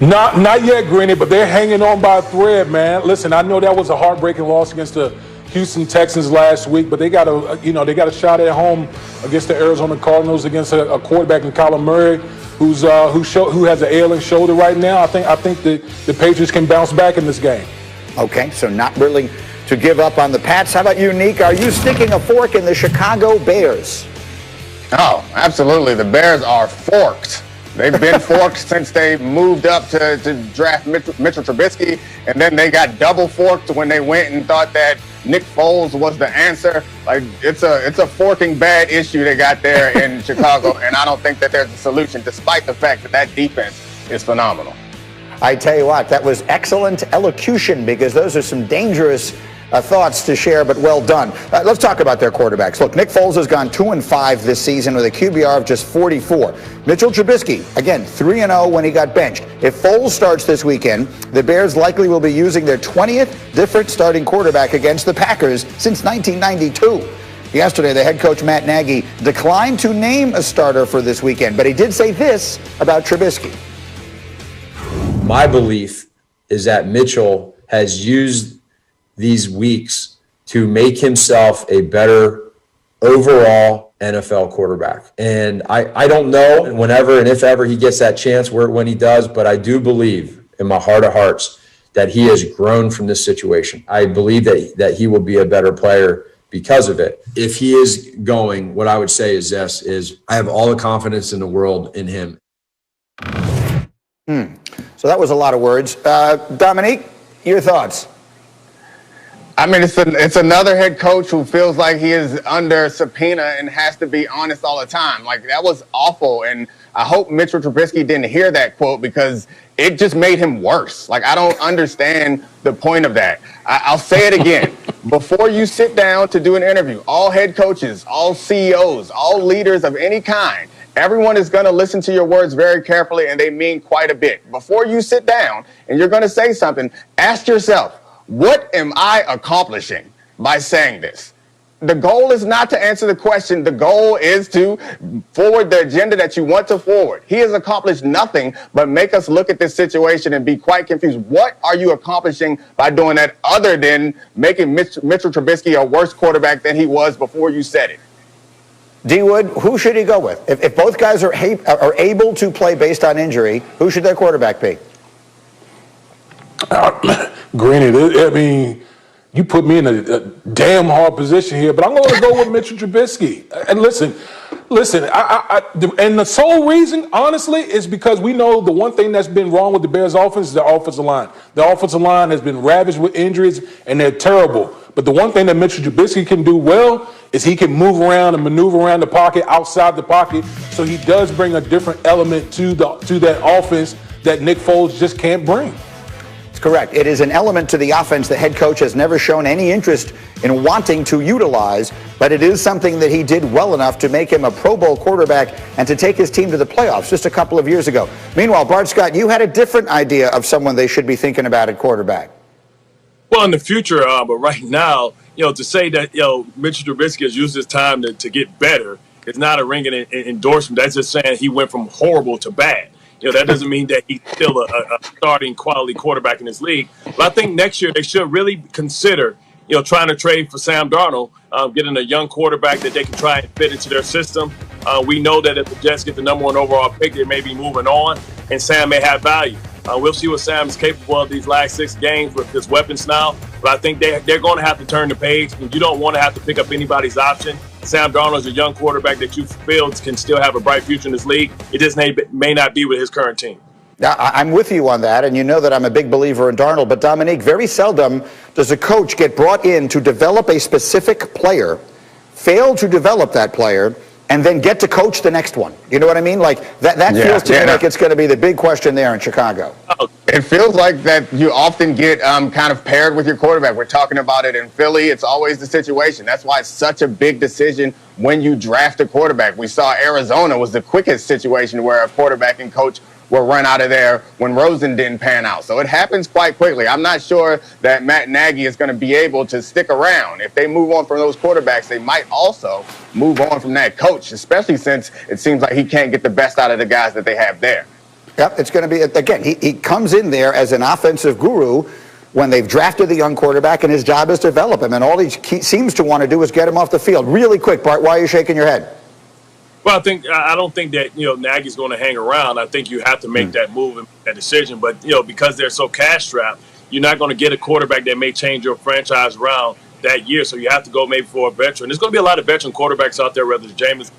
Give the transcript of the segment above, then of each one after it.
Not yet, Greeny, but they're hanging on by a thread, man. Listen, I know that was a heartbreaking loss against the Houston Texans last week, but they got a shot at home against the Arizona Cardinals against a quarterback in Kyler Murray who has an ailing shoulder right now. I think the Patriots can bounce back in this game. Okay, so not willing to give up on the Pats. How about you, Neek? Are you sticking a fork in the Chicago Bears? Oh, absolutely. The Bears are forked. They've been forked since they moved up to draft Mitchell Trubisky, and then they got double forked when they went and thought that Nick Foles was the answer. Like, it's a forking bad issue they got there in Chicago, and I don't think that there's a solution, despite the fact that that defense is phenomenal. I tell you what, that was excellent elocution, because those are some dangerous thoughts to share, but well done. Let's talk about their quarterbacks. Look, Nick Foles has gone 2-5 this season with a QBR of just 44. Mitchell Trubisky, again, 3-0 when he got benched. If Foles starts this weekend, the Bears likely will be using their 20th different starting quarterback against the Packers since 1992. Yesterday, the head coach, Matt Nagy, declined to name a starter for this weekend, but he did say this about Trubisky. My belief is that Mitchell has used these weeks to make himself a better overall NFL quarterback. And I don't know whenever and if ever he gets that chance when he does, but I do believe in my heart of hearts that he has grown from this situation. I believe that he will be a better player because of it. If he is going, what I would say is this, is I have all the confidence in the world in him. So that was a lot of words. Dominique, your thoughts? I mean, it's another head coach who feels like he is under subpoena and has to be honest all the time. Like, that was awful, and I hope Mitchell Trubisky didn't hear that quote, because it just made him worse. Like, I don't understand the point of that. I'll say it again. Before you sit down to do an interview, all head coaches, all CEOs, all leaders of any kind, everyone is going to listen to your words very carefully, and they mean quite a bit. Before you sit down and you're going to say something, ask yourself, what am I accomplishing by saying this? The goal is not to answer the question. The goal is to forward the agenda that you want to forward. He has accomplished nothing but make us look at this situation and be quite confused. What are you accomplishing by doing that, other than making Mitchell Trubisky a worse quarterback than he was before you said it? D. Wood, who should he go with? If both guys are able to play based on injury, who should their quarterback be? Granted, I mean, you put me in a damn hard position here, but I'm going to go with Mitchell Trubisky. And listen, and the sole reason, honestly, is because we know the one thing that's been wrong with the Bears' offense is the offensive line. The offensive line has been ravaged with injuries, and they're terrible. But the one thing that Mitchell Trubisky can do well is he can move around and maneuver around the pocket, outside the pocket, so he does bring a different element to that offense that Nick Foles just can't bring. Correct. It is an element to the offense the head coach has never shown any interest in wanting to utilize, but it is something that he did well enough to make him a Pro Bowl quarterback and to take his team to the playoffs just a couple of years ago. Meanwhile, Bart Scott, you had a different idea of someone they should be thinking about at quarterback. Well, in the future, but right now, to say that, Mitchell Trubisky has used his time to get better, it's not a ringing endorsement. That's just saying he went from horrible to bad. That doesn't mean that he's still a starting quality quarterback in this league. But I think next year they should really consider, trying to trade for Sam Darnold, getting a young quarterback that they can try and fit into their system. We know that if the Jets get the number 1 overall pick, they may be moving on, and Sam may have value. We'll see what Sam is capable of these last 6 games with his weapons now. But I think they're going to have to turn the page, and you don't want to have to pick up anybody's option. Sam Darnold is a young quarterback that you feel can still have a bright future in this league. It just may not be with his current team. Now, I'm with you on that, and you know that I'm a big believer in Darnold. But, Dominique, very seldom does a coach get brought in to develop a specific player, fail to develop that player, and then get to coach the next one. You know what I mean? Like, that feels to me like it's going to be the big question there in Chicago. It feels like that you often get kind of paired with your quarterback. We're talking about it in Philly. It's always the situation. That's why it's such a big decision when you draft a quarterback. We saw Arizona was the quickest situation where a quarterback and coach were run out of there when Rosen didn't pan out. So it happens quite quickly. I'm not sure that Matt Nagy is going to be able to stick around. If they move on from those quarterbacks, they might also move on from that coach, especially since it seems like he can't get the best out of the guys that they have there. Yep, it's going to be, again, he comes in there as an offensive guru when they've drafted the young quarterback, and his job is to develop him. And all he seems to want to do is get him off the field. Really quick, Bart, why are you shaking your head? Well, I don't think that Nagy's going to hang around. I think you have to make that move and that decision. But because they're so cash strapped, you're not going to get a quarterback that may change your franchise around that year. So you have to go maybe for a veteran. There's going to be a lot of veteran quarterbacks out there, whether it's Jameis,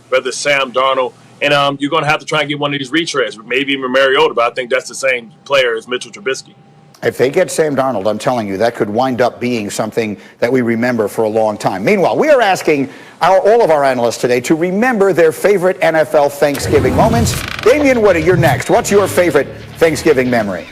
whether it's Sam Darnold, and you're going to have to try and get one of these retreads, maybe even Mariota. But I think that's the same player as Mitchell Trubisky. If they get Sam Darnold, I'm telling you, that could wind up being something that we remember for a long time. Meanwhile, we are asking all of our analysts today to remember their favorite NFL Thanksgiving moments. Damien Woody, you're next. What's your favorite Thanksgiving memory?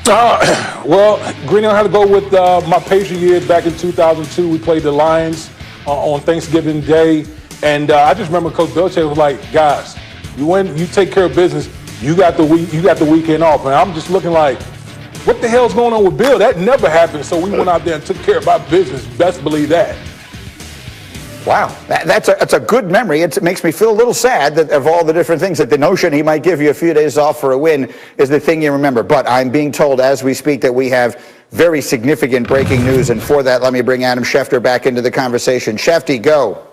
Well, Greeny, I had to go with my Patriot years back in 2002. We played the Lions on Thanksgiving Day. And I just remember Coach Belichick was like, guys, you take care of business. You got the weekend off. And I'm just looking like, what the hell's going on with Bill? That never happened. So we went out there and took care of our business. Best believe that. Wow, that's a good memory. It makes me feel a little sad that of all the different things, that the notion he might give you a few days off for a win is the thing you remember. But I'm being told as we speak that we have very significant breaking news. And for that, let me bring Adam Schefter back into the conversation. Shefty, go.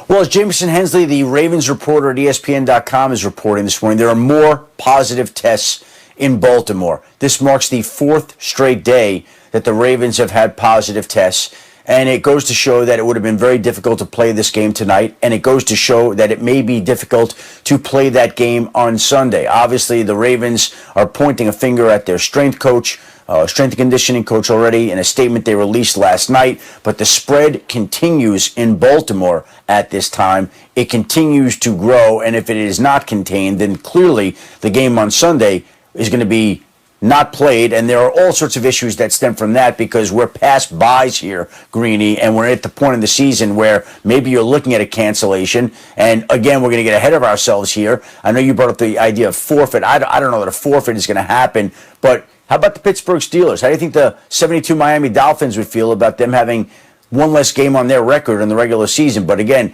Well, as Jameson Hensley, the Ravens reporter at ESPN.com, is reporting this morning, there are more positive tests in Baltimore. This marks the fourth straight day that the Ravens have had positive tests. And it goes to show that it would have been very difficult to play this game tonight. And it goes to show that it may be difficult to play that game on Sunday. Obviously, the Ravens are pointing a finger at their strength coach, strength and conditioning coach already in a statement they released last night. But the spread continues in Baltimore at this time. It continues to grow. And if it is not contained, then clearly the game on Sunday is going to be not played, and there are all sorts of issues that stem from that because we're past buys here, Greeny, and we're at the point in the season where maybe you're looking at a cancellation, and again, we're going to get ahead of ourselves here. I know you brought up the idea of forfeit. I don't know that a forfeit is going to happen, but how about the Pittsburgh Steelers? How do you think the 72 Miami Dolphins would feel about them having one less game on their record in the regular season? But again,